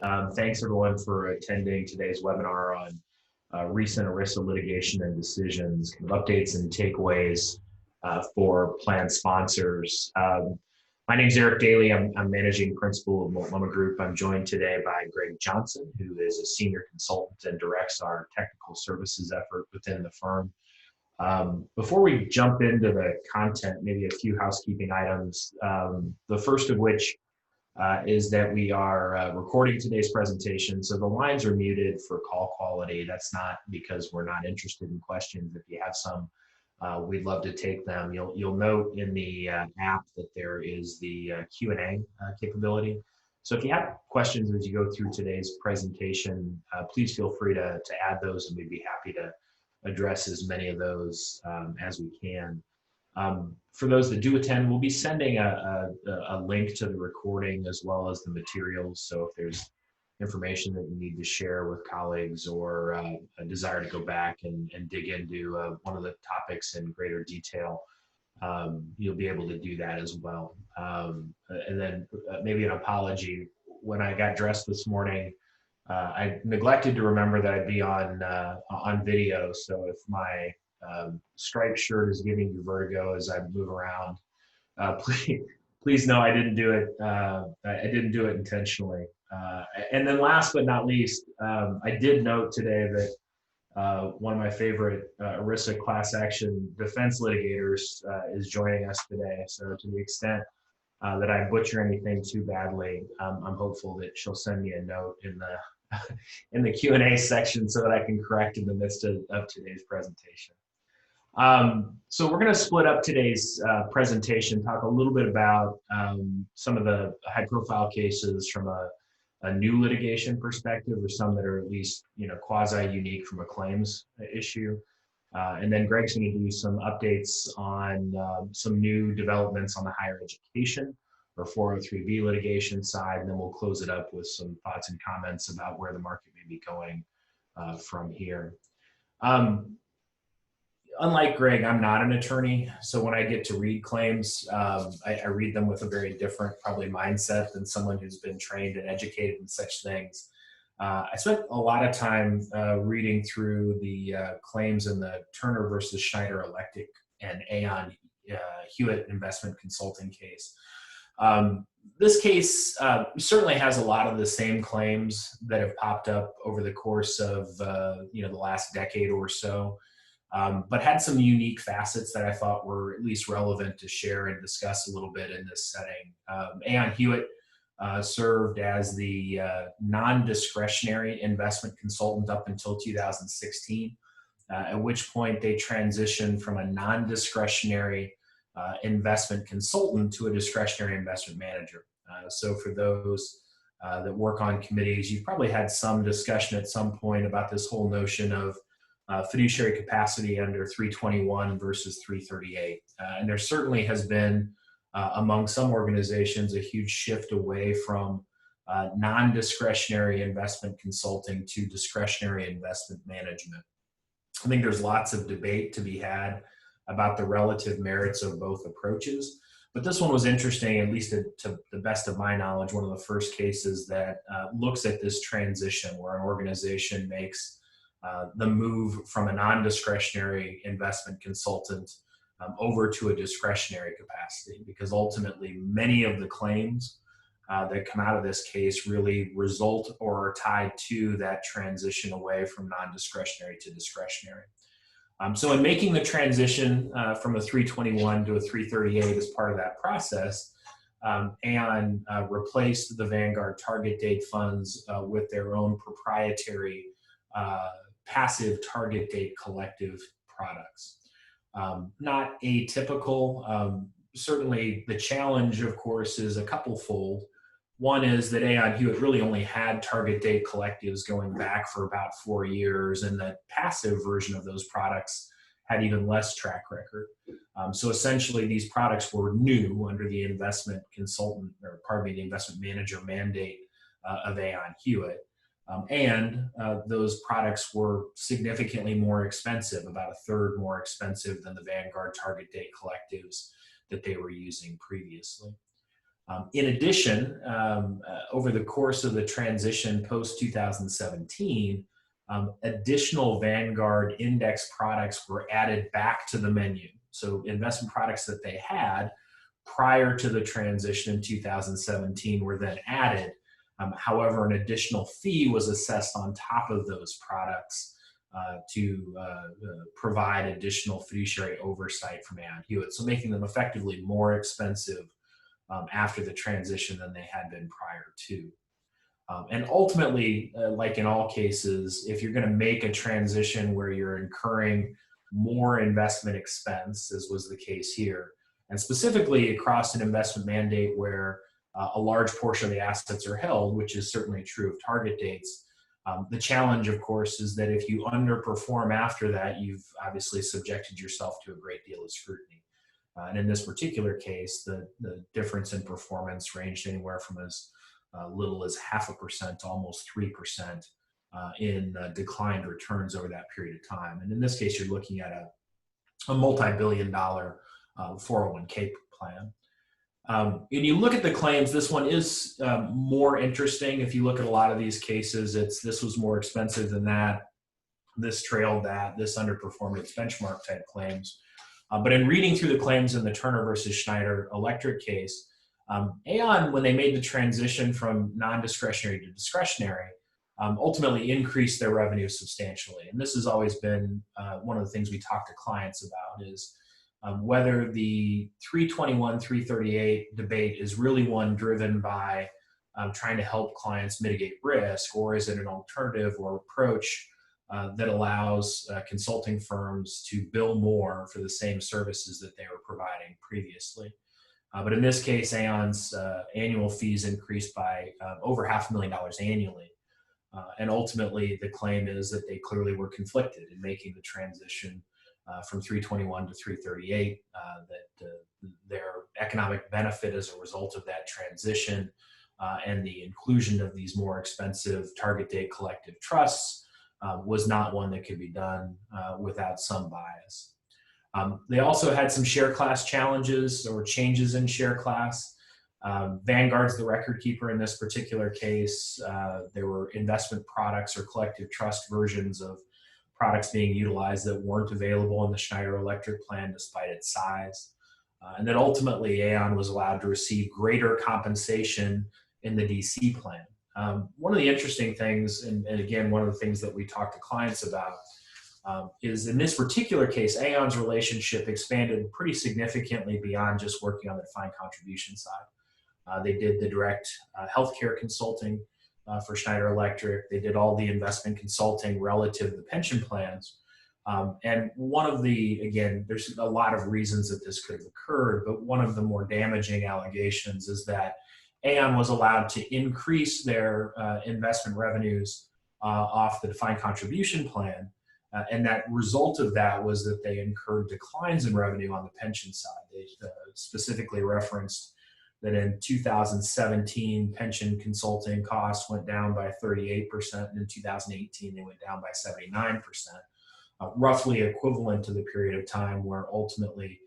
Thanks everyone for attending today's webinar on recent ERISA litigation and decisions, kind of updates and takeaways for plan sponsors. My name is Eric Daly. I'm managing principal of Multnomah Group. I'm joined today by Greg Johnson, who is a senior consultant and directs our technical services effort within the firm. Before we jump into the content, maybe a few housekeeping items. The first of which is that we are recording today's presentation. So the lines are muted for call quality. That's not because we're not interested in questions. If you have some, we'd love to take them. You'll note in the app that there is the Q&A capability. So if you have questions as you go through today's presentation, please feel free to add those, and we'd be happy to address as many of those as we can. For those that do attend, we'll be sending a link to the recording as well as the materials. So if there's information that you need to share with colleagues or a desire to go back and dig into one of the topics in greater detail, you'll be able to do that as well. And then maybe an apology. When I got dressed this morning, I neglected to remember that I'd be on video. So if my striped shirt is giving you vertigo as I move around, please know I didn't do it. I didn't do it intentionally. And then last but not least, I did note today that one of my favorite ERISA class action defense litigators is joining us today. So to the extent that I butcher anything too badly, I'm hopeful that she'll send me a note in the Q&A section so that I can correct in the midst of today's presentation. So we're going to split up today's presentation, talk a little bit about some of the high-profile cases from a new litigation perspective, or some that are at least quasi-unique from a claims issue. And then Greg's going to do some updates on some new developments on the higher education or 403B litigation side, and then we'll close it up with some thoughts and comments about where the market may be going from here. Unlike Greg, I'm not an attorney, so when I get to read claims, I read them with a very different, probably, mindset than someone who's been trained and educated in such things. I spent a lot of time reading through the claims in the Turner versus Schneider Electric and Aon Hewitt investment consulting case. This case certainly has a lot of the same claims that have popped up over the course of the last decade or so. But had some unique facets that I thought were at least relevant to share and discuss a little bit in this setting. Aon Hewitt served as the non-discretionary investment consultant up until 2016, at which point they transitioned from a non-discretionary investment consultant to a discretionary investment manager. So for those that work on committees, you've probably had some discussion at some point about this whole notion of fiduciary capacity under 321 versus 338. And there certainly has been, among some organizations, a huge shift away from non-discretionary investment consulting to discretionary investment management. I think there's lots of debate to be had about the relative merits of both approaches. But this one was interesting, at least to the best of my knowledge, one of the first cases that looks at this transition where an organization makes the move from a non-discretionary investment consultant over to a discretionary capacity, because ultimately many of the claims that come out of this case really result or are tied to that transition away from non-discretionary to discretionary. So in making the transition from a 321 to a 338 as part of that process, Aon replaced the Vanguard target date funds with their own proprietary passive target date collective products. Not atypical. Certainly the challenge, of course, is a couple-fold. One is that Aon Hewitt really only had target date collectives going back for about 4 years, and the passive version of those products had even less track record. So essentially these products were new under the investment consultant, or pardon me, the investment manager mandate of Aon Hewitt. And those products were significantly more expensive, about a third more expensive than the Vanguard target date collectives that they were using previously. In addition, over the course of the transition post-2017, additional Vanguard index products were added back to the menu. So investment products that they had prior to the transition in 2017 were then added. However, an additional fee was assessed on top of those products to provide additional fiduciary oversight from Aon Hewitt, so making them effectively more expensive after the transition than they had been prior to. And ultimately, like in all cases, if you're going to make a transition where you're incurring more investment expense, as was the case here, and specifically across an investment mandate where a large portion of the assets are held, which is certainly true of target dates, the challenge, of course, is that if you underperform after that, you've obviously subjected yourself to a great deal of scrutiny. And in this particular case, the difference in performance ranged anywhere from as little as 0.5% to almost 3% in declined returns over that period of time. And in this case, you're looking at a multi-billion-dollar 401k plan. And you look at the claims, this one is more interesting. If you look at a lot of these cases, this was more expensive than that, this trailed that, this underperformed its benchmark type claims. But in reading through the claims in the Turner versus Schneider Electric case, Aon, when they made the transition from non-discretionary to discretionary, ultimately increased their revenue substantially. And this has always been one of the things we talk to clients about is whether the 321, 338 debate is really one driven by trying to help clients mitigate risk, or is it an alternative or approach that allows consulting firms to bill more for the same services that they were providing previously. But in this case, Aon's annual fees increased by over $500,000 annually. And ultimately, the claim is that they clearly were conflicted in making the transition from 321 to 338, that their economic benefit as a result of that transition and the inclusion of these more expensive target date collective trusts was not one that could be done without some bias. They also had some share class challenges or changes in share class. Vanguard's the record keeper in this particular case. There were investment products or collective trust versions of products being utilized that weren't available in the Schneider Electric plan despite its size. And then ultimately, Aon was allowed to receive greater compensation in the DC plan. One of the interesting things, and again, one of the things that we talk to clients about, is in this particular case, Aon's relationship expanded pretty significantly beyond just working on the defined contribution side. They did the direct healthcare consulting for Schneider Electric. They did all the investment consulting relative to the pension plans. And one of the, again, there's a lot of reasons that this could have occurred, but one of the more damaging allegations is that Aon was allowed to increase their investment revenues off the defined contribution plan. And that result of that was that they incurred declines in revenue on the pension side. They specifically referenced that in 2017, pension consulting costs went down by 38%, and in 2018, they went down by 79%, roughly equivalent to the period of time where ultimately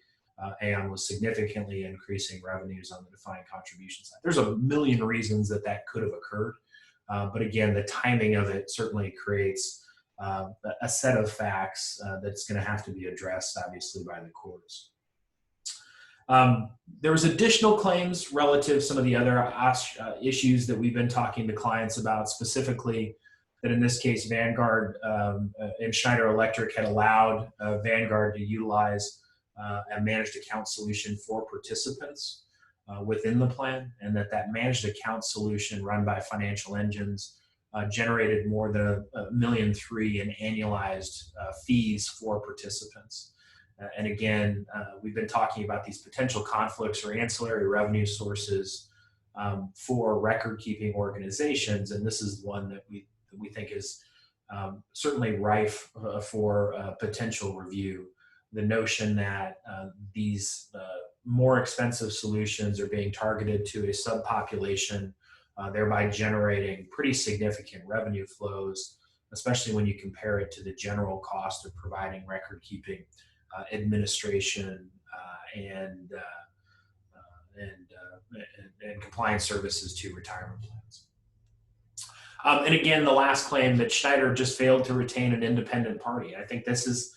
Aon was significantly increasing revenues on the defined contribution side. There's a million reasons that that could have occurred, but again, the timing of it certainly creates a set of facts that's going to have to be addressed, obviously, by the courts. There was additional claims relative to some of the other issues that we've been talking to clients about, specifically that in this case, Vanguard and Schneider Electric had allowed Vanguard to utilize a managed account solution for participants within the plan, and that managed account solution run by financial engines generated more than $1.3 million in annualized fees for participants. And again, we've been talking about these potential conflicts or ancillary revenue sources for record-keeping organizations, and this is one that we think is certainly rife for potential review. The notion that these more expensive solutions are being targeted to a subpopulation, thereby generating pretty significant revenue flows, especially when you compare it to the general cost of providing record-keeping administration and compliance services to retirement plans. And again, the last claim that Schneider just failed to retain an independent party. I think this is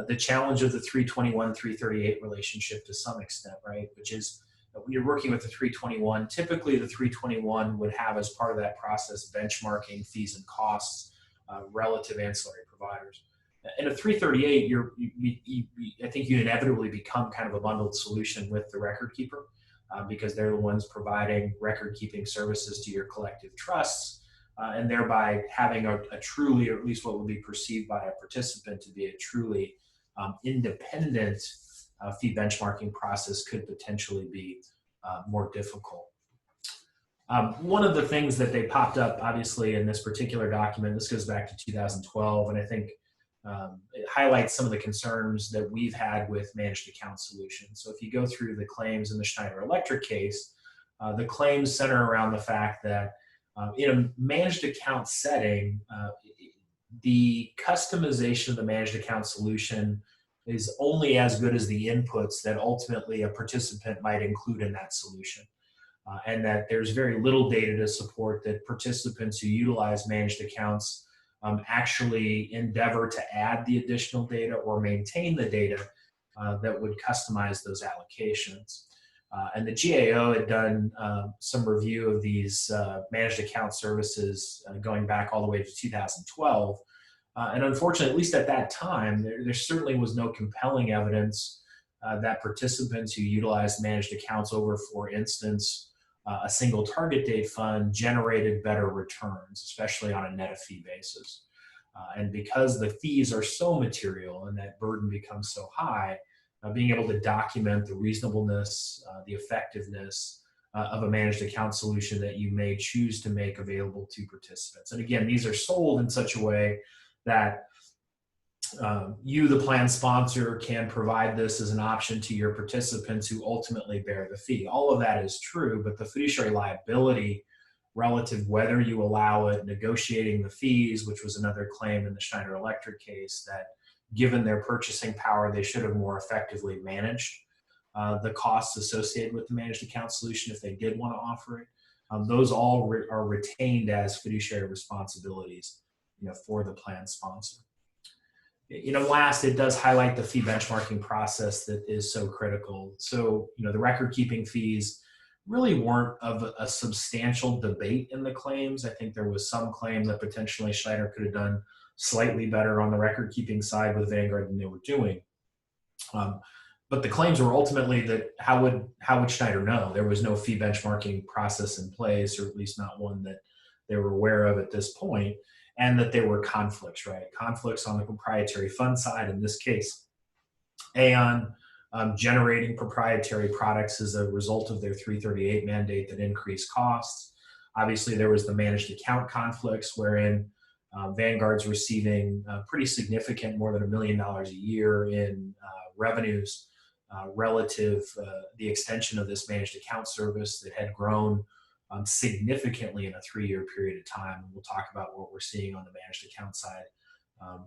the challenge of the 321-338 relationship to some extent, right? Which is when you're working with the 321, typically the 321 would have as part of that process benchmarking fees and costs, relative ancillary providers. In a 338, I think you inevitably become kind of a bundled solution with the record keeper because they're the ones providing record keeping services to your collective trusts. And thereby having a truly, or at least what would be perceived by a participant to be a truly independent fee benchmarking process could potentially be more difficult. One of the things that they popped up, obviously, in this particular document, this goes back to 2012, and I think it highlights some of the concerns that we've had with managed account solutions. So if you go through the claims in the Schneider Electric case, the claims center around the fact that in a managed account setting, the customization of the managed account solution is only as good as the inputs that ultimately a participant might include in that solution. And that there's very little data to support that participants who utilize managed accounts actually endeavor to add the additional data or maintain the data that would customize those allocations. And the GAO had done some review of these managed account services going back all the way to 2012. And unfortunately, at least at that time, there certainly was no compelling evidence that participants who utilized managed accounts over, for instance, a single target date fund generated better returns, especially on a net of fee basis. And because the fees are so material and that burden becomes so high, being able to document the reasonableness, the effectiveness of a managed account solution that you may choose to make available to participants. And again, these are sold in such a way that you, the plan sponsor, can provide this as an option to your participants who ultimately bear the fee. All of that is true, but the fiduciary liability relative whether you allow it, negotiating the fees, which was another claim in the Schneider Electric case, that given their purchasing power, they should have more effectively managed the costs associated with the managed account solution if they did want to offer it. Those all are retained as fiduciary responsibilities, for the plan sponsor. Last, it does highlight the fee benchmarking process that is so critical. So, the record keeping fees really weren't of a substantial debate in the claims. I think there was some claim that potentially Schneider could have done slightly better on the record keeping side with Vanguard than they were doing. But the claims were ultimately that how would Schneider know? There was no fee benchmarking process in place, or at least not one that they were aware of at this point, and that there were conflicts, right? Conflicts on the proprietary fund side, in this case, Aon generating proprietary products as a result of their 338 mandate that increased costs. Obviously, there was the managed account conflicts wherein Vanguard's receiving pretty significant, more than $1 million a year in revenues relative the extension of this managed account service that had grown significantly in a 3-year period of time. And we'll talk about what we're seeing on the managed account side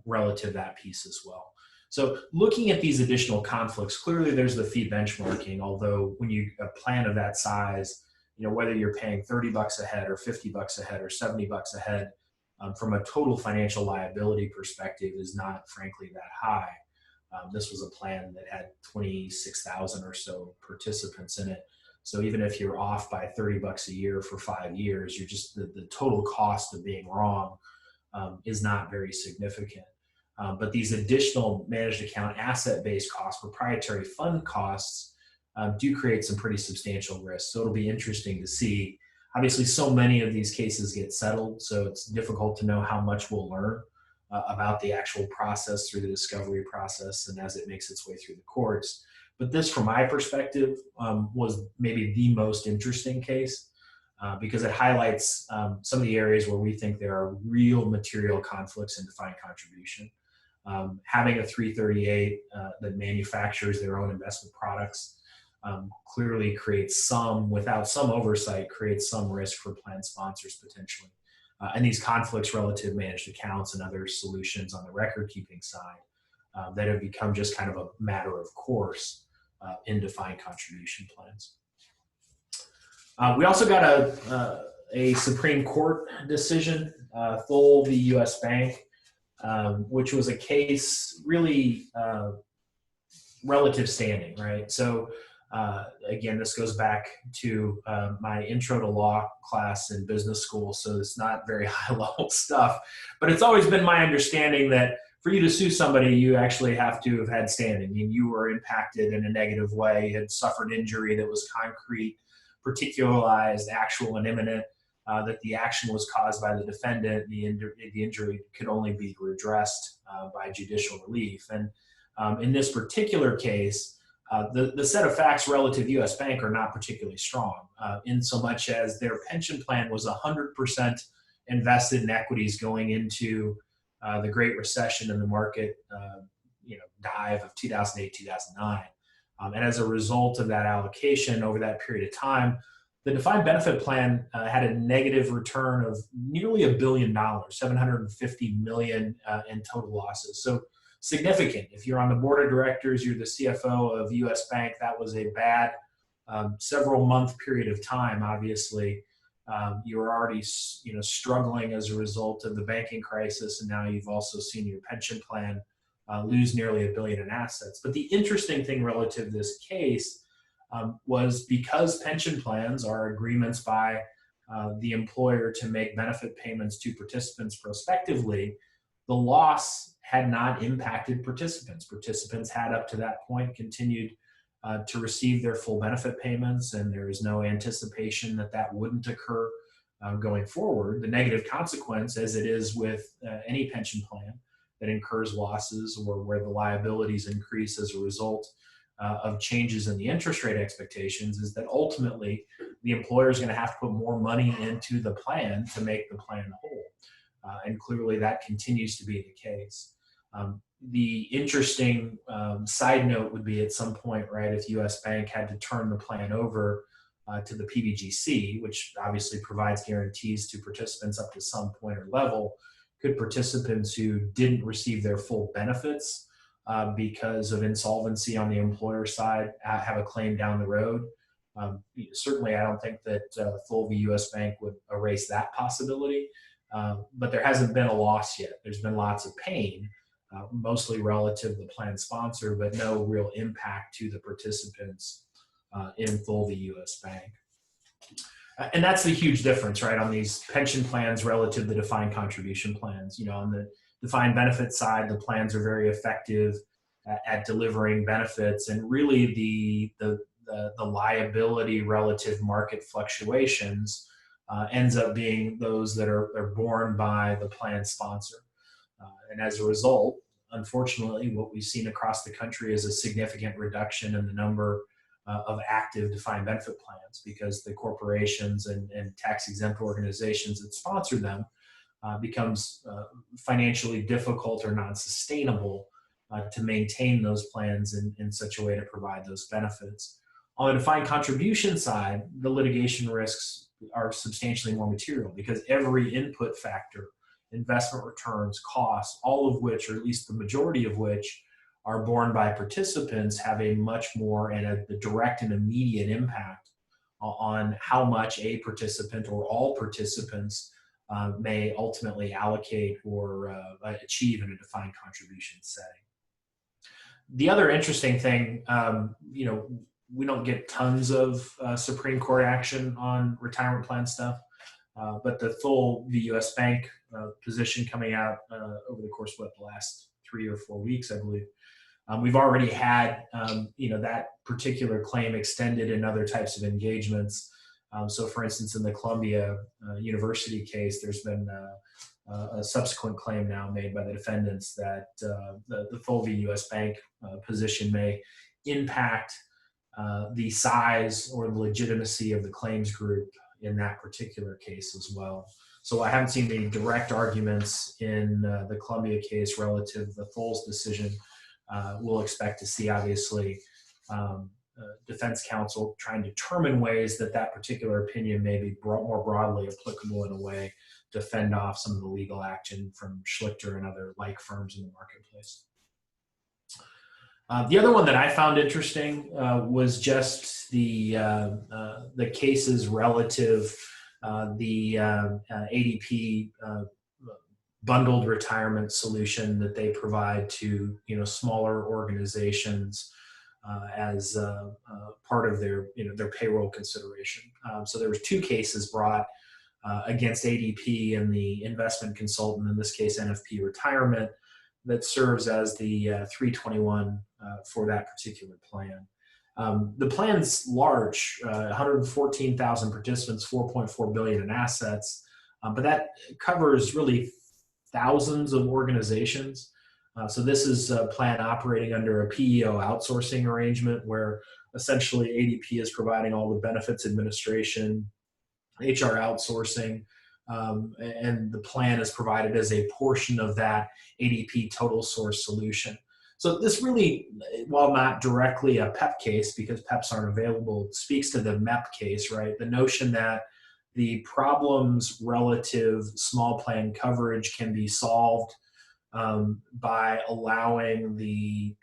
relative to that piece as well. So looking at these additional conflicts, clearly there's the fee benchmarking, although when you a plan of that size, whether you're paying $30 a head or $50 a head or $70 a head, from a total financial liability perspective is not frankly that high. This was a plan that had 26,000 or so participants in it. So even if you're off by $30 a year for 5 years, you're just the total cost of being wrong is not very significant. But these additional managed account asset-based costs, proprietary fund costs, do create some pretty substantial risks. So it'll be interesting to see. Obviously, so many of these cases get settled, so it's difficult to know how much we'll learn about the actual process through the discovery process and as it makes its way through the courts. But this, from my perspective, was maybe the most interesting case because it highlights some of the areas where we think there are real material conflicts in defined contribution. Having a 338 that manufactures their own investment products clearly creates without some oversight, creates some risk for plan sponsors potentially. And these conflicts relative to managed accounts and other solutions on the record keeping side that have become just kind of a matter of course in defined contribution plans. We also got a Supreme Court decision, Thole v. U.S. Bank, which was a case really relative standing, right? So again, this goes back to my intro to law class in business school, so it's not very high level stuff, but it's always been my understanding that for you to sue somebody, you actually have to have had standing. I mean, you were impacted in a negative way, had suffered injury that was concrete, particularized, actual, and imminent, that the action was caused by the defendant, the injury could only be redressed by judicial relief. And in this particular case, the set of facts relative to U.S. Bank are not particularly strong, in so much as their pension plan was 100% invested in equities going into the Great Recession and the market, dive of 2008, 2009. And as a result of that allocation over that period of time, the defined benefit plan had a negative return of nearly $1 billion, $750 million in total losses. So significant. If you're on the board of directors, you're the CFO of U.S. Bank, that was a bad several month period of time. Obviously, you were already struggling as a result of the banking crisis, and now you've also seen your pension plan lose nearly $1 billion in assets. But the interesting thing relative to this case was because pension plans are agreements by the employer to make benefit payments to participants prospectively, the loss had not impacted participants. Participants had up to that point continued to receive their full benefit payments, and there is no anticipation that that wouldn't occur going forward. The negative consequence, as it is with any pension plan that incurs losses or where the liabilities increase as a result of changes in the interest rate expectations, is that ultimately the employer is going to have to put more money into the plan to make the plan whole. And clearly that continues to be the case. The interesting side note would be at some point, right, if U.S. Bank had to turn the plan over to the PBGC, which obviously provides guarantees to participants up to some point or level, could participants who didn't receive their full benefits because of insolvency on the employer side have a claim down the road? Certainly, I don't think that Thole v. U.S. Bank would erase that possibility, but there hasn't been a loss yet. There's been lots of pain, mostly relative to the plan sponsor, but no real impact to the participants in Thole v. U.S. Bank. And that's the huge difference, right, on these pension plans relative to defined contribution plans. On the defined benefit side, the plans are very effective at delivering benefits, and really the liability relative market fluctuations ends up being those that are borne by the plan sponsor. And as a result, unfortunately, what we've seen across the country is a significant reduction in the number of active defined benefit plans, because the corporations and tax-exempt organizations that sponsor them becomes financially difficult or non-sustainable to maintain those plans in such a way to provide those benefits. On the defined contribution side, the litigation risks are substantially more material, because every input factor, investment returns, costs, all of which, or at least the majority of which, are borne by participants, have a much more and a direct and immediate impact on how much a participant or all participants may ultimately allocate or achieve in a defined contribution setting. The other interesting thing, we don't get tons of Supreme Court action on retirement plan stuff, but the Thole v. U.S. Bank position coming out over the course of the last 3 or 4 weeks, I believe. We've already had, that particular claim extended in other types of engagements. So, for instance, in the Columbia University case, there's been a subsequent claim now made by the defendants that the Thole v. U.S. Bank position may impact the size or the legitimacy of the claims group in that particular case as well. So I haven't seen any direct arguments in the Columbia case relative to the Thole's decision. We'll expect to see, obviously, defense counsel trying to determine ways that that particular opinion may be more broadly applicable in a way to fend off some of the legal action from Schlichter and other like firms in the marketplace. The other one that I found interesting was just the cases relative the ADP bundled retirement solution that they provide to smaller organizations as part of their payroll consideration. So there were two cases brought against ADP and the investment consultant, in this case NFP Retirement, that serves as the 321 for that particular plan. The plan's large, 114,000 participants, 4.4 billion in assets, but that covers really thousands of organizations. So this is a plan operating under a PEO outsourcing arrangement where essentially ADP is providing all the benefits administration, HR outsourcing, and the plan is provided as a portion of that ADP total source solution. So this really, while not directly a PEP case because PEPs aren't available, speaks to the MEP case, right? The notion that the problems relative small plan coverage can be solved by allowing the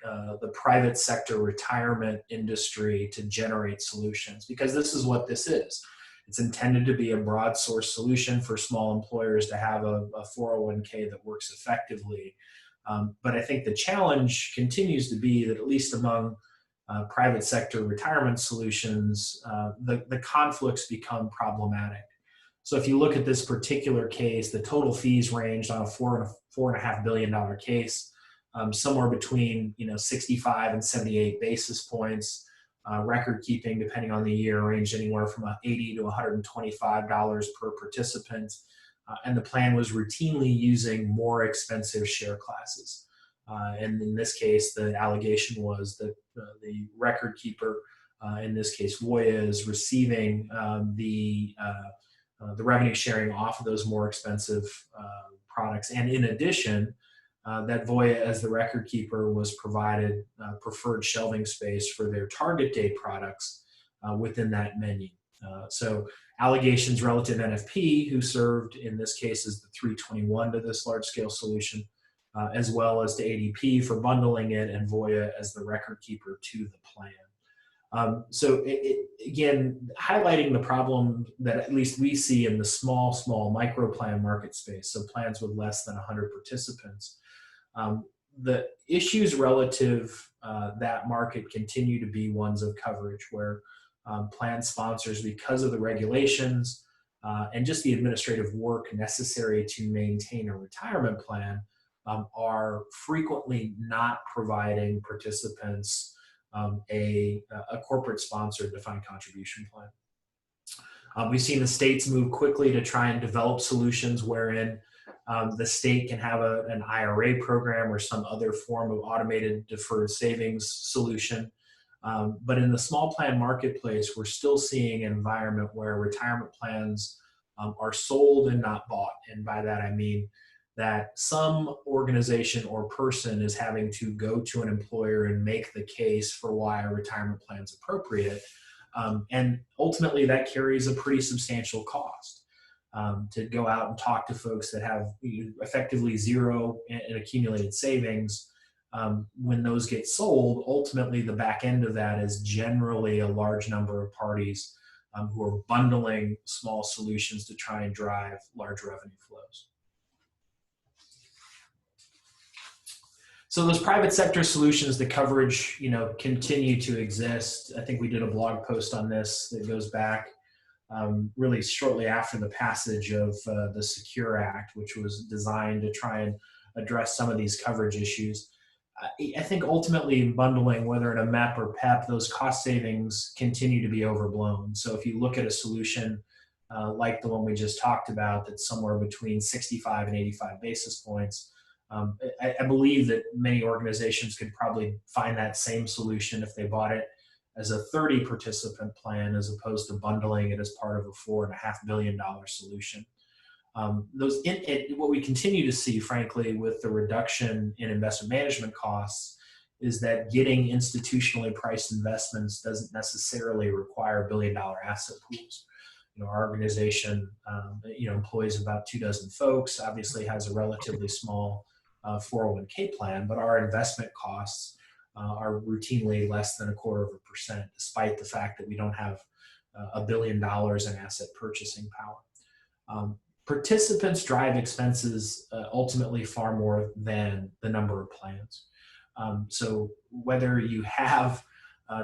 private sector retirement industry to generate solutions, because this is what this is. It's intended to be a broad source solution for small employers to have a 401k that works effectively. But I think the challenge continues to be that at least among private sector retirement solutions, the conflicts become problematic. So if you look at this particular case, the total fees ranged on a $4.5 billion case, somewhere between 65 and 78 basis points. Record keeping, depending on the year, ranged anywhere from $80 to $125 per participant. And the plan was routinely using more expensive share classes. And in this case, the allegation was that the record keeper, in this case Voya, is receiving the revenue sharing off of those more expensive products. And in addition, that Voya, as the record keeper, was provided preferred shelving space for their target date products within that menu. So allegations relative to NFP, who served in this case as the 321 to this large scale solution, as well as to ADP for bundling it, and Voya as the record keeper to the plan. So again, highlighting the problem that at least we see in the small micro plan market space, so plans with less than 100 participants. The issues relative that market continue to be ones of coverage, where plan sponsors, because of the regulations and just the administrative work necessary to maintain a retirement plan, are frequently not providing participants a corporate sponsored defined contribution plan. We've seen the states move quickly to try and develop solutions wherein the state can have an IRA program or some other form of automated deferred savings solution. But in the small plan marketplace, we're still seeing an environment where retirement plans are sold and not bought. And by that, I mean that some organization or person is having to go to an employer and make the case for why a retirement plan is appropriate. And ultimately, that carries a pretty substantial cost. To go out and talk to folks that have effectively zero in accumulated savings, when those get sold, ultimately the back end of that is generally a large number of parties who are bundling small solutions to try and drive large revenue flows. So those private sector solutions, the coverage, continue to exist. I think we did a blog post on this that goes back really shortly after the passage of the Secure Act, which was designed to try and address some of these coverage issues. I think ultimately bundling, whether in a MEP or PEP, those cost savings continue to be overblown. So if you look at a solution like the one we just talked about, that's somewhere between 65 and 85 basis points, I believe that many organizations could probably find that same solution if they bought it as a 30 participant plan, as opposed to bundling it as part of a $4.5 billion solution. What we continue to see, frankly, with the reduction in investment management costs, is that getting institutionally priced investments doesn't necessarily require billion-dollar asset pools. Our organization, employs about 24 folks, obviously has a relatively small 401k plan, but our investment costs are routinely less than 0.25%, despite the fact that we don't have $1 billion in asset purchasing power. Participants drive expenses ultimately far more than the number of plans. So whether you have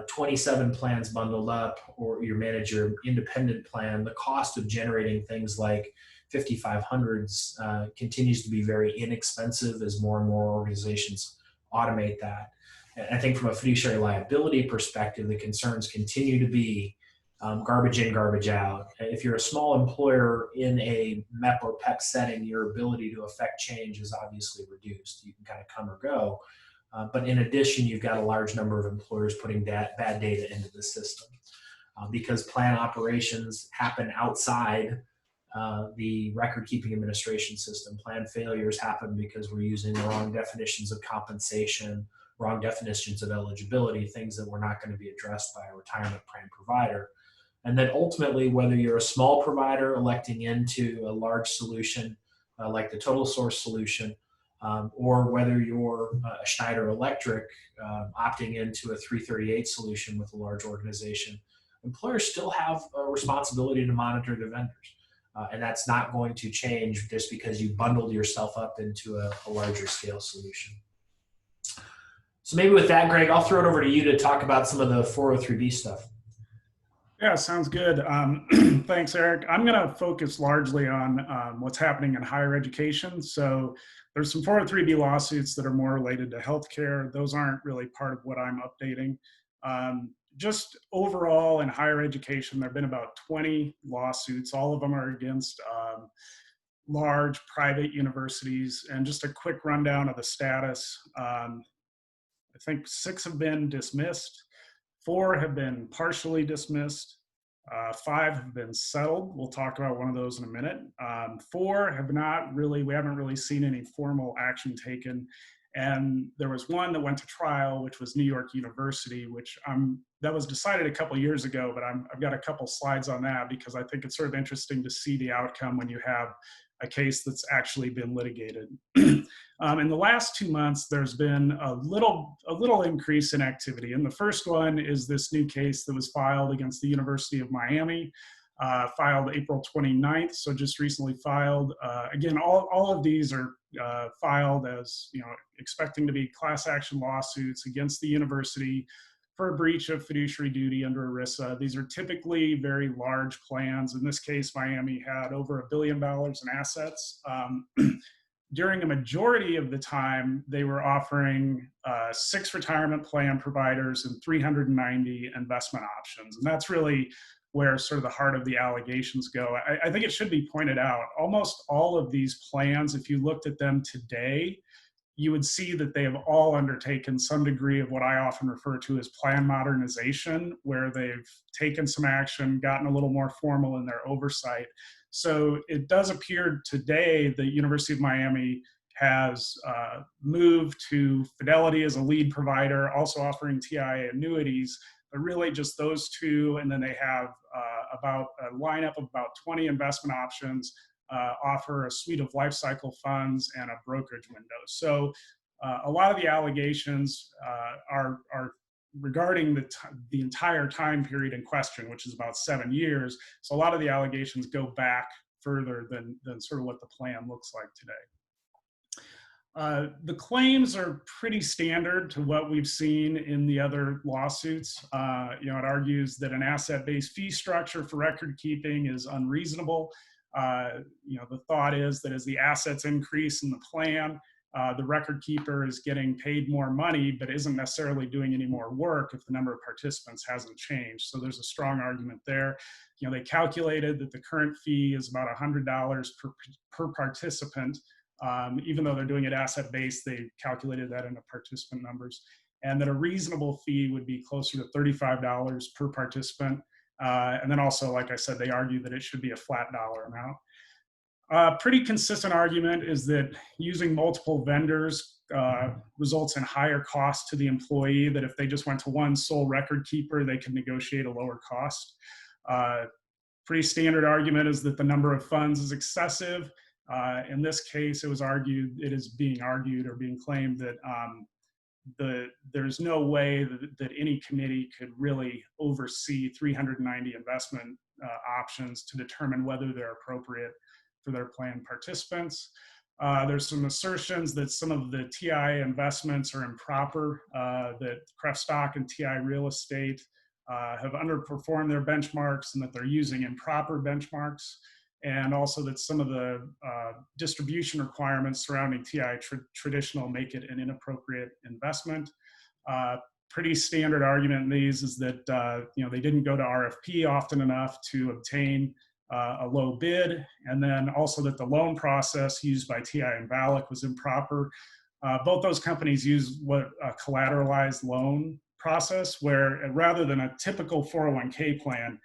27 plans bundled up or you manage your independent plan, the cost of generating things like 5500s continues to be very inexpensive as more and more organizations automate that. And I think from a fiduciary liability perspective, the concerns continue to be garbage in, garbage out. If you're a small employer in a MEP or PEP setting, your ability to affect change is obviously reduced. You can kind of come or go. But in addition, you've got a large number of employers putting bad data into the system. Because plan operations happen outside the record-keeping administration system. Plan failures happen because we're using the wrong definitions of compensation, wrong definitions of eligibility, things that were not going to be addressed by a retirement plan provider. And then ultimately, whether you're a small provider electing into a large solution like the total source solution, or whether you're a Schneider Electric opting into a 338 solution with a large organization, employers still have a responsibility to monitor their vendors. And that's not going to change just because you bundled yourself up into a larger scale solution. So maybe with that, Greg, I'll throw it over to you to talk about some of the 403B stuff. Yeah, sounds good. Thanks, Eric. I'm going to focus largely on what's happening in higher education. So there's some 403B lawsuits that are more related to healthcare. Those aren't really part of what I'm updating. Just overall in higher education, there have been about 20 lawsuits. All of them are against large private universities. And just a quick rundown of the status. I think 6 have been dismissed. 4 have been partially dismissed. 5 have been settled. We'll talk about one of those in a minute. 4 have not really, we haven't really seen any formal action taken. And there was one that went to trial, which was New York University, which that was decided a couple years ago, but I've got a couple slides on that because I think it's sort of interesting to see the outcome when you have a case that's actually been litigated. In the last 2 months, there's been a little increase in activity. And the first one is this new case that was filed against the University of Miami, filed April 29th, so just recently filed. Again, all of these are filed as, expecting to be class action lawsuits against the university for a breach of fiduciary duty under ERISA. These are typically very large plans. In this case, Miami had over $1 billion in assets. During a majority of the time, they were offering 6 retirement plan providers and 390 investment options. And that's really where sort of the heart of the allegations go. I think it should be pointed out, almost all of these plans, if you looked at them today, you would see that they have all undertaken some degree of what I often refer to as plan modernization, where they've taken some action, gotten a little more formal in their oversight. So it does appear today the University of Miami has moved to Fidelity as a lead provider, also offering TIA annuities, but really just those 2. And then they have about a lineup of about 20 investment options, offer a suite of life cycle funds and a brokerage window. So a lot of the allegations are regarding the entire time period in question, which is about 7 years. So a lot of the allegations go back further than sort of what the plan looks like today. The claims are pretty standard to what we've seen in the other lawsuits. It argues that an asset-based fee structure for record keeping is unreasonable. The thought is that as the assets increase in the plan, the record keeper is getting paid more money, but isn't necessarily doing any more work if the number of participants hasn't changed. So there's a strong argument there. They calculated that the current fee is about $100 per participant. Even though they're doing it asset-based, they calculated that into participant numbers. And that a reasonable fee would be closer to $35 per participant. And then also, like I said, they argue that it should be a flat dollar amount. Pretty consistent argument is that using multiple vendors results in higher cost to the employee, that if they just went to one sole record keeper, they could negotiate a lower cost. Pretty standard argument is that the number of funds is excessive. In this case, it is being argued or being claimed that there's no way that any committee could really oversee 390 investment options to determine whether they're appropriate for their plan participants. There's some assertions that some of the TI investments are improper, that CREF stock and TI real estate have underperformed their benchmarks and that they're using improper benchmarks, and also that some of the distribution requirements surrounding TI traditional make it an inappropriate investment. Pretty standard argument in these is that they didn't go to RFP often enough to obtain a low bid, and then also that the loan process used by TI and VALIC was improper. Both those companies use what a collateralized loan process, where rather than a typical 401k plan,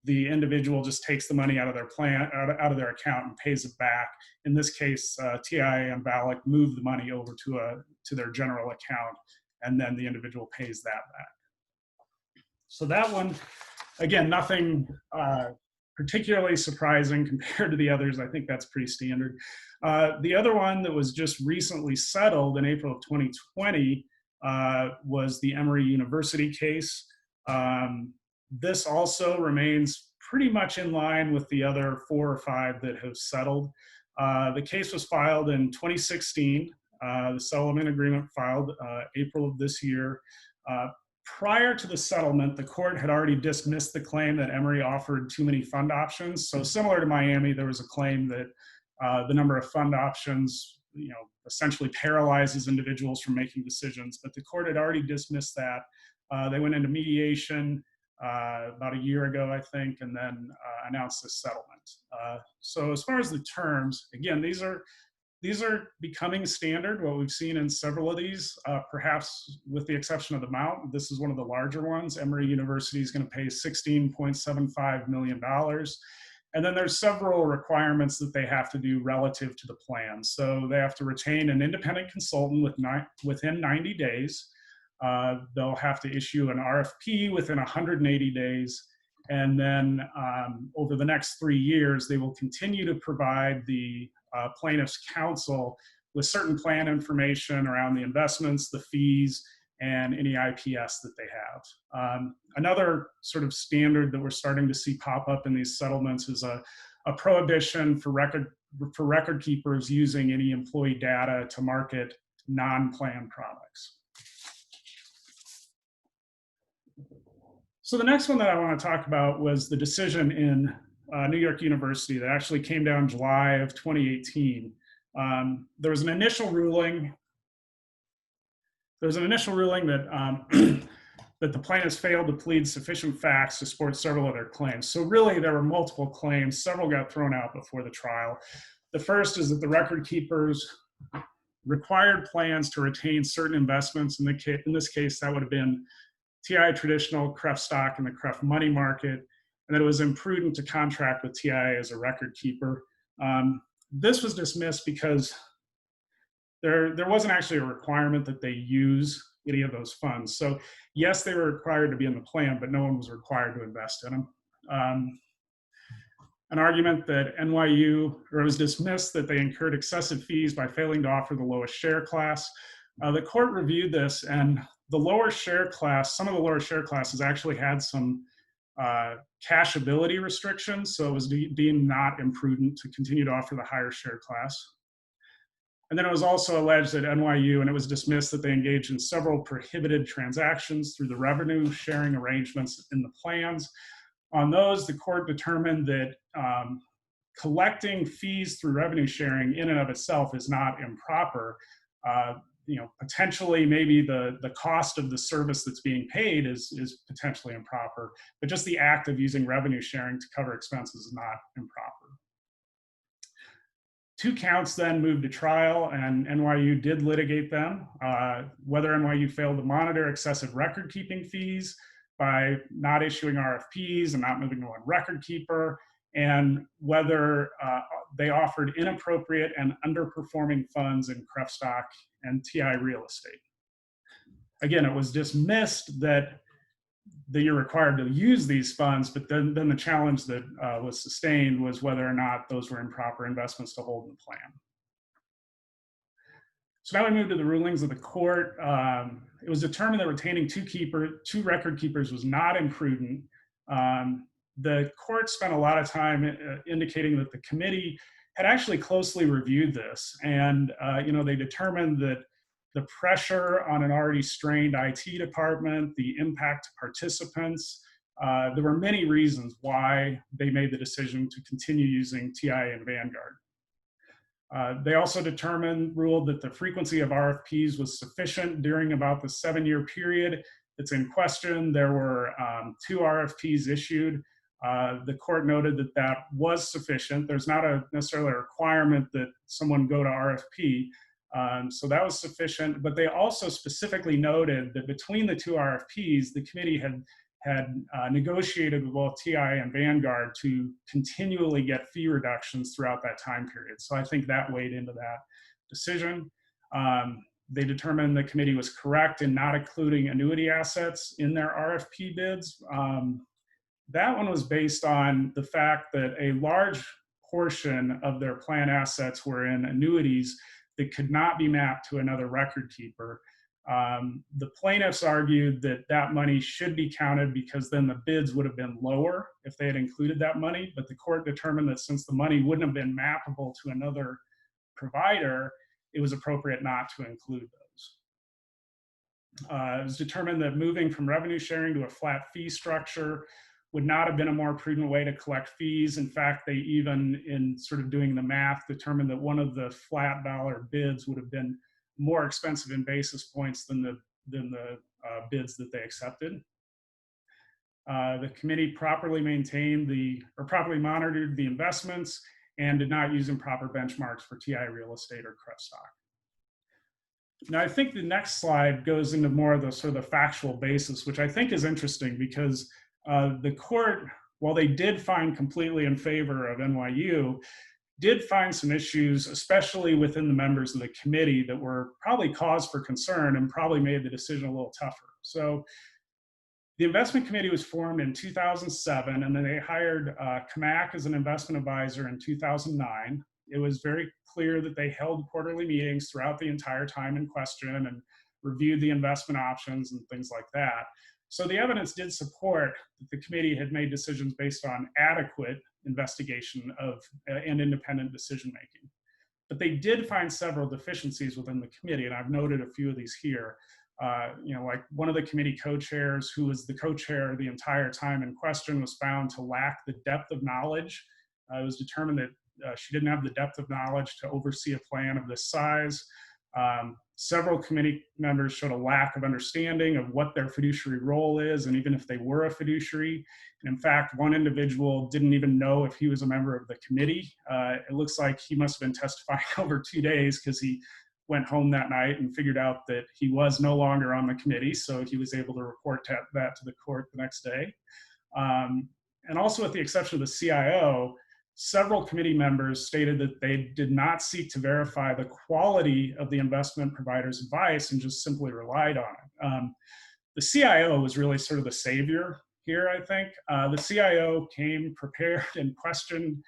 the individual just takes the money out of their plan, out of their account, and pays it back. In this case, TI and VALIC move the money over to their general account, and then the individual pays that back. So that one, again, nothing particularly surprising compared to the others. I think that's pretty standard. The other one that was just recently settled in April of 2020 was the Emory University case. This also remains pretty much in line with the other 4 or 5 that have settled. The case was filed in 2016. The settlement agreement filed April of this year. Prior to the settlement, the court had already dismissed the claim that Emory offered too many fund options. So similar to Miami, there was a claim that the number of fund options, essentially paralyzes individuals from making decisions. But the court had already dismissed that. They went into mediation about a year ago, I think, and then announced this settlement. So as far as the terms, again, these are becoming standard, what we've seen in several of these, perhaps with the exception of the amount. This is one of the larger ones. Emory University is going to pay $16.75 million. And then there's several requirements that they have to do relative to the plan. So they have to retain an independent consultant within 90 days. They'll have to issue an RFP within 180 days. And then over the next 3 years, they will continue to provide the plaintiff's counsel with certain plan information around the investments, the fees, and any IPS that they have. Another sort of standard that we're starting to see pop up in these settlements is a prohibition for record keepers using any employee data to market non-plan products. So the next one that I want to talk about was the decision in New York University that actually came down July of 2018. There was an initial ruling. That that the plaintiffs failed to plead sufficient facts to support several of their claims. So really, there were multiple claims. Several got thrown out before the trial. The first is that the record keepers required plans to retain certain investments. In this case, that would have been TI traditional, CREF stock, and the CREF money market, and that it was imprudent to contract with TI as a record keeper. This was dismissed because there wasn't actually a requirement that they use any of those funds. So yes, they were required to be in the plan, but no one was required to invest in them. An argument that it was dismissed that they incurred excessive fees by failing to offer the lowest share class. The court reviewed this, and the lower share class, some of the lower share classes actually had some cashability restrictions, so it was deemed not imprudent to continue to offer the higher share class. And then it was also alleged at NYU, and it was dismissed, that they engaged in several prohibited transactions through the revenue sharing arrangements in the plans. On those, the court determined that collecting fees through revenue sharing in and of itself is not improper. Potentially maybe the cost of the service that's being paid is potentially improper, but just the act of using revenue sharing to cover expenses is not improper. 2 counts then moved to trial, and NYU did litigate them. Whether NYU failed to monitor excessive record keeping fees by not issuing RFPs and not moving to one record keeper, and whether they offered inappropriate and underperforming funds in CREF stock and TI real estate. Again, it was dismissed that you're required to use these funds, but then the challenge that was sustained was whether or not those were improper investments to hold in the plan. So now we move to the rulings of the court. It was determined that retaining two record keepers was not imprudent. The court spent a lot of time indicating that the committee had actually closely reviewed this, and they determined that the pressure on an already strained IT department, the impact to participants, there were many reasons why they made the decision to continue using TI and Vanguard. They also ruled that the frequency of RFPs was sufficient during about the 7-year period that's in question. There were 2 RFPs issued. The court noted that that was sufficient. There's not necessarily a requirement that someone go to RFP. So that was sufficient, but they also specifically noted that between the 2 RFPs, the committee had negotiated with both TI and Vanguard to continually get fee reductions throughout that time period. So I think that weighed into that decision. They determined the committee was correct in not including annuity assets in their RFP bids. That one was based on the fact that a large portion of their plan assets were in annuities that could not be mapped to another record keeper. The plaintiffs argued that that money should be counted because then the bids would have been lower if they had included that money, but the court determined that since the money wouldn't have been mappable to another provider, it was appropriate not to include those. It was determined that moving from revenue sharing to a flat fee structure would not have been a more prudent way to collect fees. In fact, they even, in sort of doing the math, determined that one of the flat dollar bids would have been more expensive in basis points than the bids that they accepted. The committee properly monitored the investments and did not use improper benchmarks for TI real estate or CREF stock. Now, I think the next slide goes into more of the sort of the factual basis, which I think is interesting because the court, while they did find completely in favor of NYU, did find some issues, especially within the members of the committee, that were probably cause for concern and probably made the decision a little tougher. So the investment committee was formed in 2007, and then they hired CAMAC as an investment advisor in 2009. It was very clear that they held quarterly meetings throughout the entire time in question and reviewed the investment options and things like that. So the evidence did support that the committee had made decisions based on adequate investigation and independent decision-making. But they did find several deficiencies within the committee, and I've noted a few of these here. Like one of the committee co-chairs, who was the co-chair the entire time in question, was found to lack the depth of knowledge. It was determined that she didn't have the depth of knowledge to oversee a plan of this size. Several committee members showed a lack of understanding of what their fiduciary role is, and even if they were a fiduciary. In fact, one individual didn't even know if he was a member of the committee. It looks like he must have been testifying over 2 days because he went home that night and figured out that he was no longer on the committee, so he was able to report that to the court the next day. And also, with the exception of the CIO, several committee members stated that they did not seek to verify the quality of the investment provider's advice and just simply relied on it. The CIO was really sort of the savior here, I think. The CIO came prepared and questioned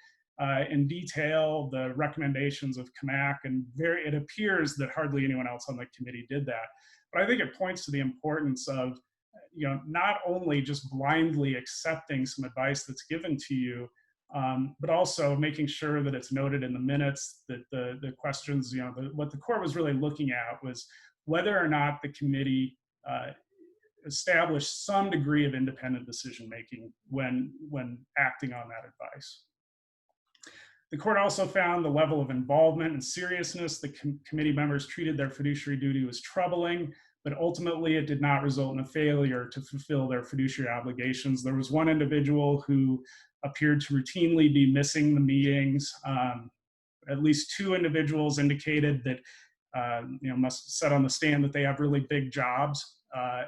in detail the recommendations of CAMAC, and it appears that hardly anyone else on the committee did that. But I think it points to the importance of not only just blindly accepting some advice that's given to you, but also making sure that it's noted in the minutes that the questions, what the court was really looking at was whether or not the committee established some degree of independent decision-making when acting on that advice. The court also found the level of involvement and seriousness the committee members treated their fiduciary duty was troubling, but ultimately it did not result in a failure to fulfill their fiduciary obligations. There was one individual who appeared to routinely be missing the meetings. At least 2 individuals indicated that must said on the stand that they have really big jobs,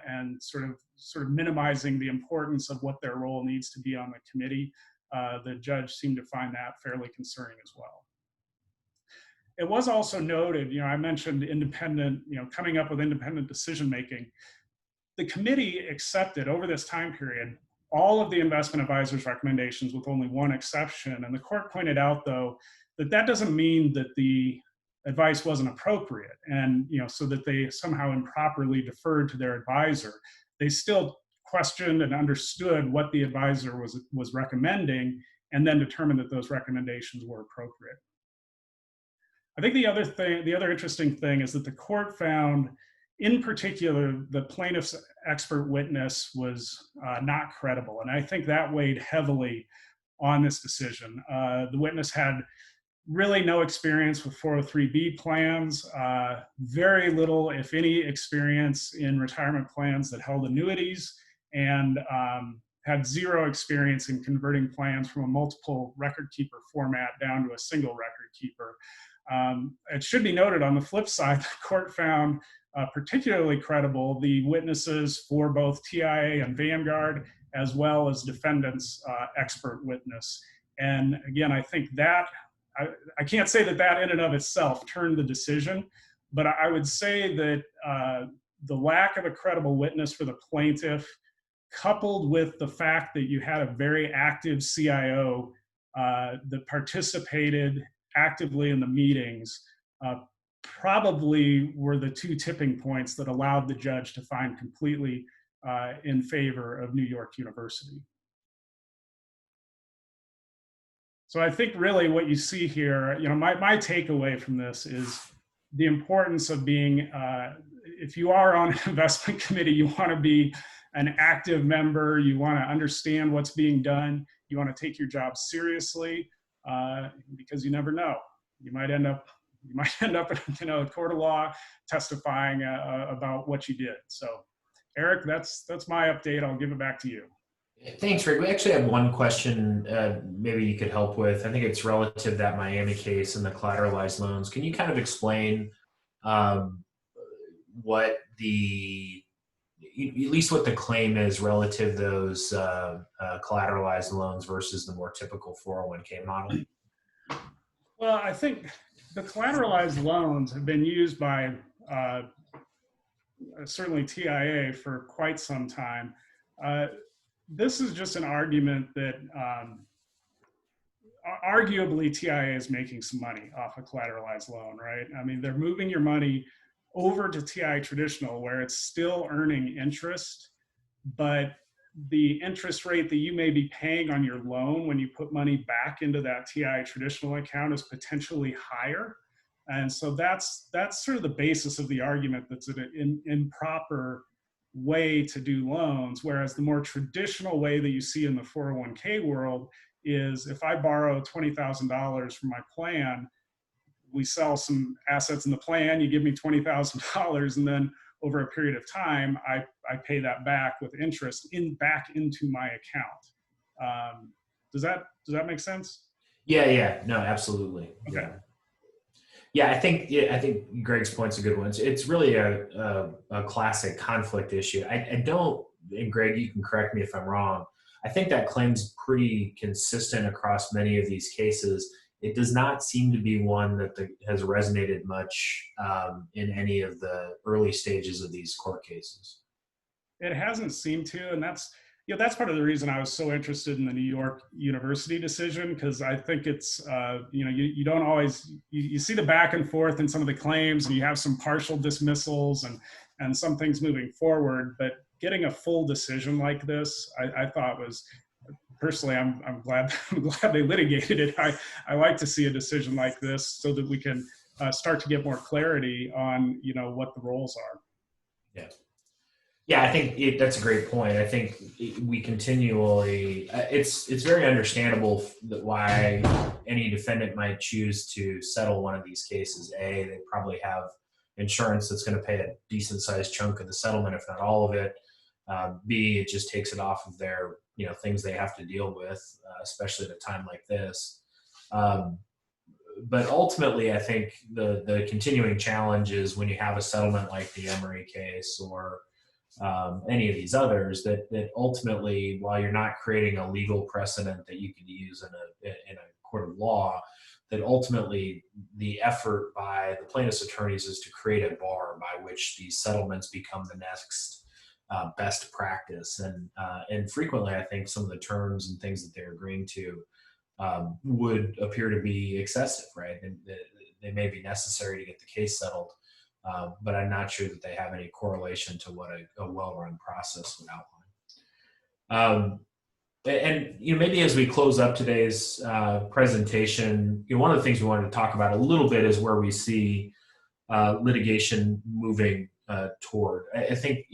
and sort of minimizing the importance of what their role needs to be on the committee. The judge seemed to find that fairly concerning as well. It was also noted, I mentioned independent, coming up with independent decision-making. The committee accepted over this time period all of the investment advisor's recommendations with only one exception. And the court pointed out, though, that doesn't mean that the advice wasn't appropriate, and so that they somehow improperly deferred to their advisor. They still questioned and understood what the advisor was recommending, and then determined that those recommendations were appropriate. I think the other interesting thing is that the court found, in particular, the plaintiff's expert witness was not credible, and I think that weighed heavily on this decision. The witness had really no experience with 403B plans, very little, if any, experience in retirement plans that held annuities, and had zero experience in converting plans from a multiple record keeper format down to a single record keeper. It should be noted, on the flip side, the court found particularly credible the witnesses for both TIA and Vanguard, as well as defendants' expert witness. And again, I think that, I can't say that that in and of itself turned the decision, but I would say that the lack of a credible witness for the plaintiff, coupled with the fact that you had a very active CIO that participated actively in the meetings, probably were the two tipping points that allowed the judge to find completely in favor of New York University. So I think really what you see here, my takeaway from this is the importance of being, if you are on an investment committee, you want to be an active member, you want to understand what's being done, you want to take your job seriously, because you never know. You might end up in a court of law testifying about what you did. So Eric, that's my update. I'll give it back to you. Thanks, Rick. We actually have one question maybe you could help with. I think it's relative to that Miami case and the collateralized loans. Can you kind of explain what at least what the claim is relative to those collateralized loans versus the more typical 401k model? Well, I think the collateralized loans have been used by certainly TIA for quite some time. This is just an argument that arguably TIA is making some money off a collateralized loan, right? I mean, they're moving your money over to TI traditional where it's still earning interest, but the interest rate that you may be paying on your loan when you put money back into that TI traditional account is potentially higher. And so that's sort of the basis of the argument that's an improper way to do loans, whereas the more traditional way that you see in the 401k world is if I borrow $20,000 from my plan, we sell some assets in the plan, you give me $20,000, and then over a period of time, I pay that back with interest back into my account. Does that make sense? Yeah, no, absolutely. Okay. Yeah, I think Greg's point's a good one. It's really a classic conflict issue. I don't, and Greg, you can correct me if I'm wrong, I think that claim's pretty consistent across many of these cases. It does not seem to be one that has resonated much in any of the early stages of these court cases. It hasn't seemed to, and that's part of the reason I was so interested in the New York University decision, because I think it's, you don't always, you see the back and forth in some of the claims, and you have some partial dismissals and some things moving forward, but getting a full decision like this, I thought was, personally, I'm glad they litigated it. I like to see a decision like this so that we can start to get more clarity on, what the roles are. Yeah, I think that's a great point. I think we continually, it's very understandable that why any defendant might choose to settle one of these cases. A, they probably have insurance that's going to pay a decent sized chunk of the settlement, if not all of it. B, it just takes it off of their, things they have to deal with, especially at a time like this. But ultimately, I think the continuing challenge is when you have a settlement like the Emory case or any of these others, that ultimately, while you're not creating a legal precedent that you can use in a court of law, that ultimately the effort by the plaintiff's attorneys is to create a bar by which these settlements become the next best practice. And frequently, I think some of the terms and things that they're agreeing to would appear to be excessive, right? And they may be necessary to get the case settled, but I'm not sure that they have any correlation to what a well-run process would outline. And maybe as we close up today's presentation, one of the things we wanted to talk about a little bit is where we see litigation moving toward. I think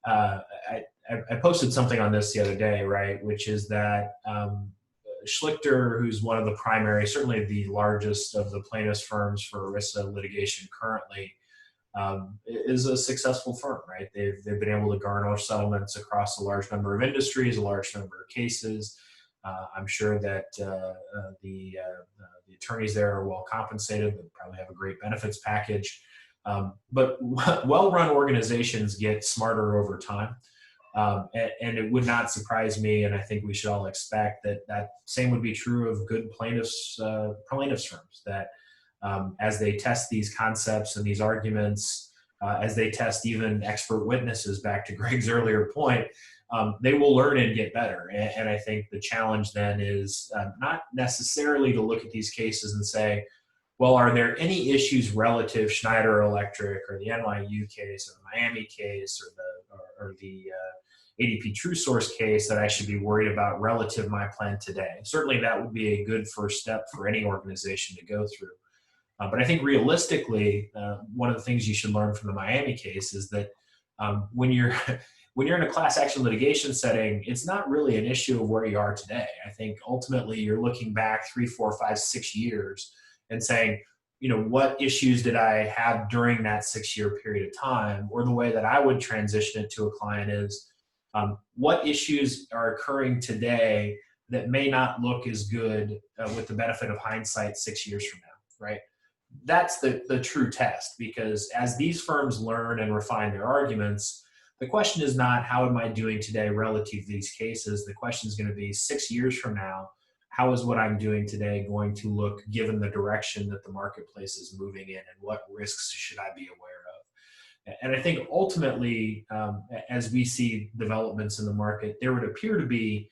I posted something on this the other day, right, which is that Schlichter, who's one of the primary, certainly the largest of the plaintiffs' firms for ERISA litigation currently, is a successful firm, right? They've been able to garner settlements across a large number of industries, a large number of cases. I'm sure that the attorneys there are well compensated. They probably have a great benefits package. But well-run organizations get smarter over time. And it would not surprise me, and I think we should all expect that same would be true of good plaintiffs firms, that as they test these concepts and these arguments, as they test even expert witnesses, back to Greg's earlier point, they will learn and get better. And I think the challenge then is not necessarily to look at these cases and say, well, are there any issues relative Schneider Electric or the NYU case or the Miami case or the ADP True Source case that I should be worried about relative to my plan today? Certainly that would be a good first step for any organization to go through. But I think realistically, one of the things you should learn from the Miami case is that when you're in a class action litigation setting, it's not really an issue of where you are today. I think ultimately you're looking back 3, 4, 5, 6 years and saying, what issues did I have during that 6-year period of time? Or the way that I would transition it to a client is, what issues are occurring today that may not look as good with the benefit of hindsight 6 years from now, right? That's the true test, because as these firms learn and refine their arguments, the question is not how am I doing today relative to these cases. The question is going to be 6 years from now, how is what I'm doing today going to look given the direction that the marketplace is moving in, and what risks should I be aware of? And I think ultimately, as we see developments in the market, there would appear to be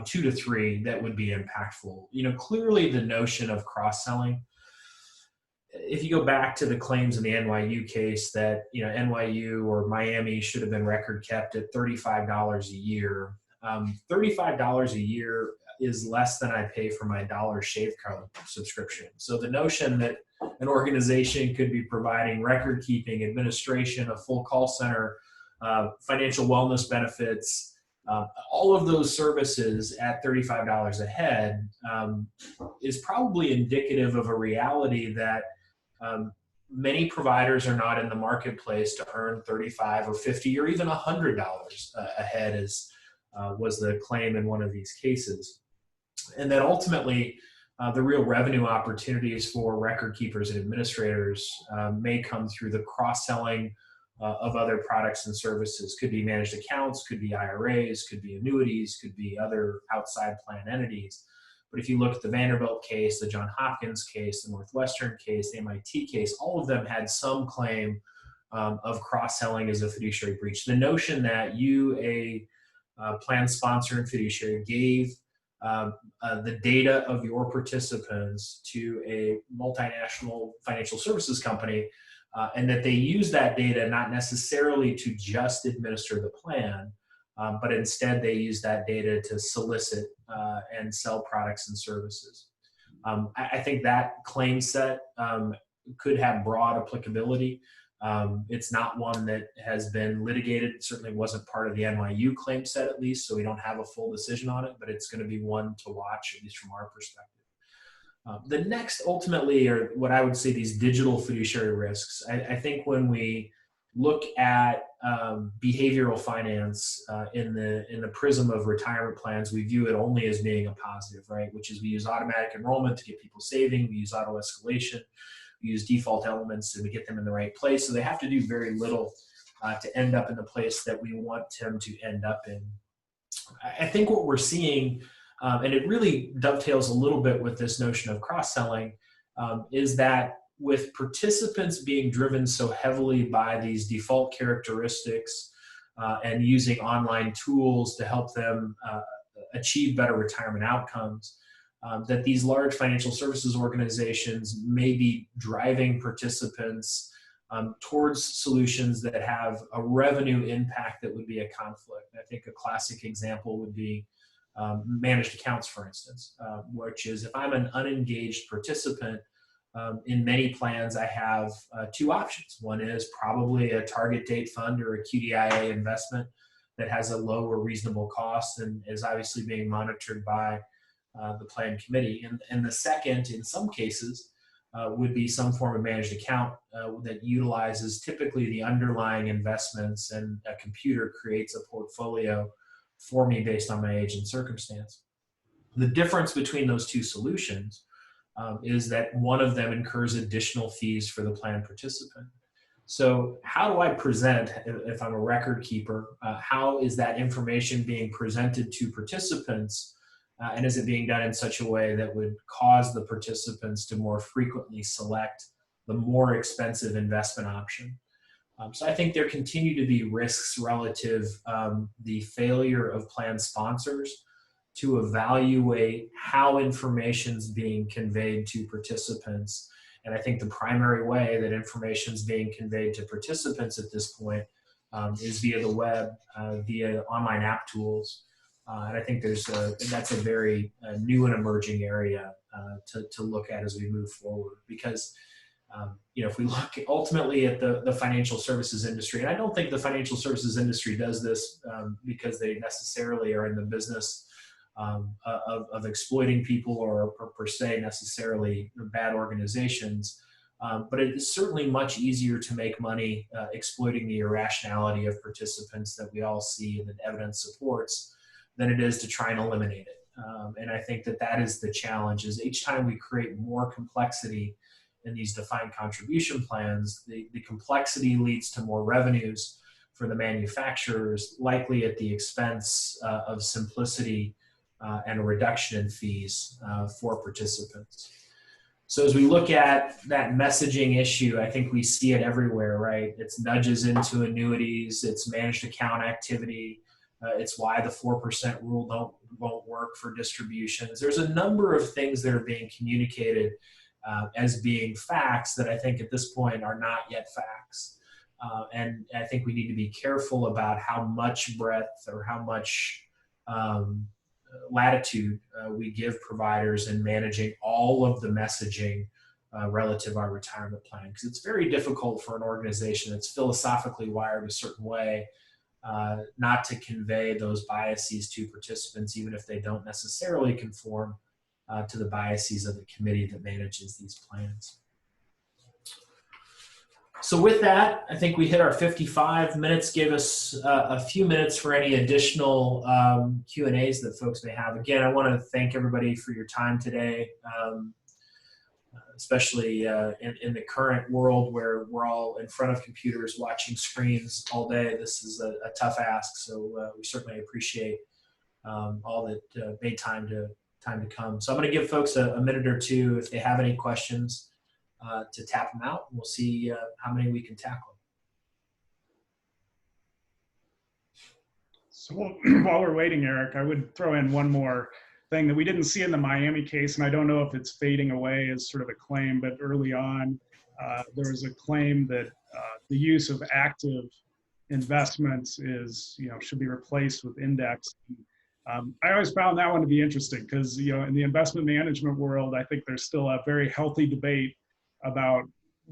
2 to 3 that would be impactful. Clearly the notion of cross-selling. If you go back to the claims in the NYU case that NYU or Miami should have been record kept at $35 a year, $35 a year is less than I pay for my Dollar Shave Club subscription. So the notion that an organization could be providing record keeping, administration, a full call center, financial wellness benefits, all of those services at $35 a head is probably indicative of a reality that many providers are not in the marketplace to earn $35 or $50 or even $100 a head, as was the claim in one of these cases. And that ultimately, the real revenue opportunities for record keepers and administrators may come through the cross-selling of other products and services. Could be managed accounts, could be IRAs, could be annuities, could be other outside plan entities. But if you look at the Vanderbilt case, the Johns Hopkins case, the Northwestern case, the MIT case, all of them had some claim of cross-selling as a fiduciary breach. The notion that you, a plan sponsor and fiduciary, gave the data of your participants to a multinational financial services company, and that they use that data not necessarily to just administer the plan, but instead they use that data to solicit and sell products and services. I think that claim set could have broad applicability. It's not one that has been litigated. It certainly wasn't part of the NYU claim set, at least, so we don't have a full decision on it, but it's going to be one to watch, at least from our perspective. The next, ultimately, are what I would say these digital fiduciary risks. I think when we look at behavioral finance in the prism of retirement plans, we view it only as being a positive, right? Which is we use automatic enrollment to get people saving, we use auto escalation, we use default elements to get them in the right place. So they have to do very little to end up in the place that we want them to end up in. I think what we're seeing, and it really dovetails a little bit with this notion of cross-selling, is that with participants being driven so heavily by these default characteristics and using online tools to help them achieve better retirement outcomes, that these large financial services organizations may be driving participants towards solutions that have a revenue impact that would be a conflict. I think a classic example would be managed accounts, for instance, which is if I'm an unengaged participant, in many plans, I have two options. One is probably a target date fund or a QDIA investment that has a low or reasonable cost and is obviously being monitored by the plan committee. And the second, in some cases, would be some form of managed account that utilizes typically the underlying investments, and a computer creates a portfolio for me based on my age and circumstance. The difference between those two solutions is that one of them incurs additional fees for the plan participant. So how do I present, if I'm a record keeper, how is that information being presented to participants, and is it being done in such a way that would cause the participants to more frequently select the more expensive investment option? So I think there continue to be risks relative the failure of plan sponsors to evaluate how information is being conveyed to participants. And I think the primary way that information is being conveyed to participants at this point is via the web, via online app tools. And I think that's a very new and emerging area to look at as we move forward. Because if we look ultimately at the financial services industry, and I don't think the financial services industry does this because they necessarily are in the business of exploiting people or per se necessarily bad organizations. But it is certainly much easier to make money exploiting the irrationality of participants that we all see and that evidence supports than it is to try and eliminate it. And I think that is the challenge, is each time we create more complexity in these defined contribution plans, the complexity leads to more revenues for the manufacturers, likely at the expense of simplicity and a reduction in fees for participants. So as we look at that messaging issue, I think we see it everywhere, right? It's nudges into annuities, it's managed account activity, it's why the 4% rule won't work for distributions. There's a number of things that are being communicated as being facts that I think at this point are not yet facts. And I think we need to be careful about how much breadth or how much latitude we give providers in managing all of the messaging relative to our retirement plan. Because it's very difficult for an organization that's philosophically wired a certain way not to convey those biases to participants, even if they don't necessarily conform to the biases of the committee that manages these plans. So with that, I think we hit our 55 minutes, gave us a few minutes for any additional Q&As that folks may have. Again, I want to thank everybody for your time today, especially in the current world where we're all in front of computers watching screens all day. This is a tough ask, so we certainly appreciate all that made time to come. So I'm going to give folks a minute or two if they have any questions to tap them out, and we'll see how many we can tackle. So while we're waiting, Eric, I would throw in one more thing that we didn't see in the Miami case, and I don't know if it's fading away as sort of a claim, but early on, there was a claim that the use of active investments should be replaced with index. I always found that one to be interesting because, in the investment management world, I think there's still a very healthy debate about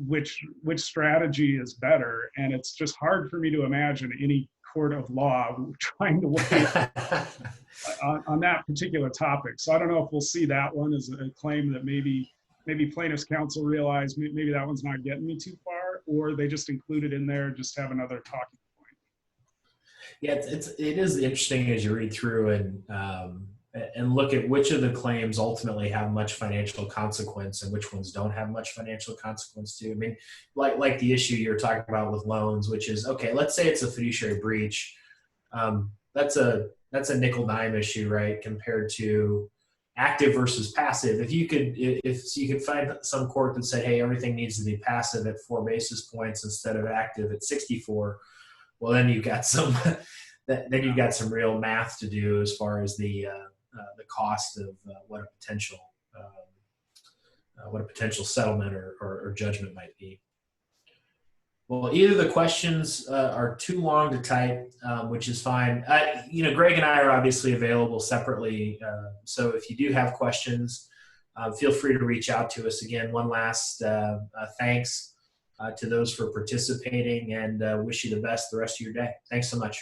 which strategy is better. And it's just hard for me to imagine any court of law trying to weigh on that particular topic. So I don't know if we'll see that one as a claim that maybe plaintiffs' counsel realize maybe that one's not getting me too far, or they just include it in there, just have another talking point. Yeah, it is interesting as you read through and look at which of the claims ultimately have much financial consequence and which ones don't have much financial consequence too. I mean, like the issue you're talking about with loans, which is, okay, let's say it's a fiduciary breach. That's a nickel dime issue, right? Compared to active versus passive. If you could find some court that said, hey, everything needs to be passive at 4 basis points instead of active at 64. Well, then you've got some real math to do as far as the the cost of what a potential settlement or judgment might be. Well, either the questions are too long to type, which is fine. Greg and I are obviously available separately. So if you do have questions, feel free to reach out to us. Again, one last thanks to those for participating, and wish you the best the rest of your day. Thanks so much.